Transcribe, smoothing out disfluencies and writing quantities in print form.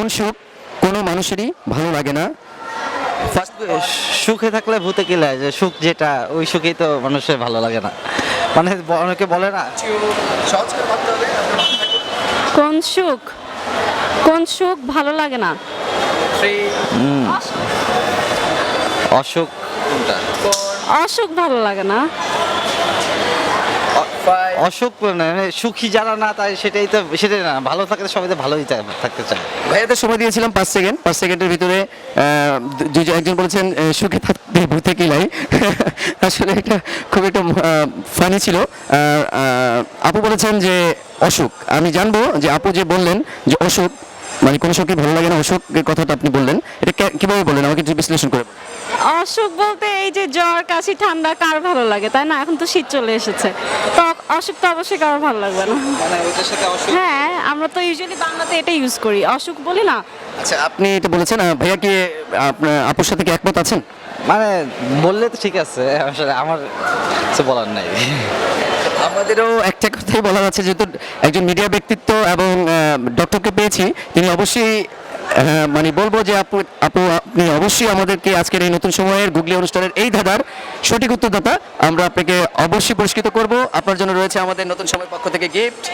কোন সুখ কোনো মানুষেরই ভালো লাগে না? ফার্স্ট সুখে থাকলে ভূতে কিলায়, যে সুখ যেটা ওই সুখেই তো মানুষের ভালো লাগে না, মানে অনেকে বলে না। সহজ করে ভাবতে হবে, আপনি ভাবতে থাকুন। কোন সুখ কোন সুখ ভালো লাগে না? অসুখ কোনটা? অসুখ ভালো লাগে না। অসুখ মানে সুখী যারা না, তাই সেটাই না, ভালো থাকলে সবাই তো ভালোই থাকতে চায়। ভাইয়াদের সময় দিয়েছিলাম 5 সেকেন্ড, 5 সেকেন্ডের ভিতরে একজন বলেছেন সুখে থাকতে ভূতে কিলাই। আসলে এটা খুব একটা ফানি ছিল। আপু বলেছেন যে অসুখ। আমি জানবো যে আপু যে বললেন যে অসুখ মানে কোনো সুখই ভালো লাগে না, অসুখের কথাটা আপনি বললেন, এটা কিভাবে বললেন আমাকে একটু বিশ্লেষণ করে বলুন। অসুখ বলতে এই যে জ্বর কাশি ঠান্ডা কার ভালো লাগে, তাই না? এখন তো শীত চলে এসেছে, তো অসুখ তো অবশ্যই কারো ভালো লাগবে না। মানে ওইটার সাথে অসুখ। হ্যাঁ, আমরা তো ইউজুয়ালি বাংলাতে এটা ইউজ করি, অসুখ বলি না। আচ্ছা, আপনি এটা বলেছেন, ভাইয়া কি আপনার আপুর সাথে কি একমত আছেন? মানে বললে তো ঠিক আছে, আসলে আমার কিছু বলার নাই। আমাদেরও একটা কথাই বলা যাচ্ছে, যেহেতু একজন মিডিয়া ব্যক্তিত্ব এবং ডক্টরকে পেয়েছি, তিনি অবশ্যই মানে বলবো যে আপু আপু আপনি অবশ্যই আমাদেরকে আজকের এই নতুন সময়ের গুগলি অনুষ্ঠানের এই ধাঁধার সঠিক উত্তরদাতা। আমরা আপনাকে অবশ্যই পুরস্কৃত করব। আপনার জন্য রয়েছে আমাদের নতুন সময়ের পক্ষ থেকে গিফট।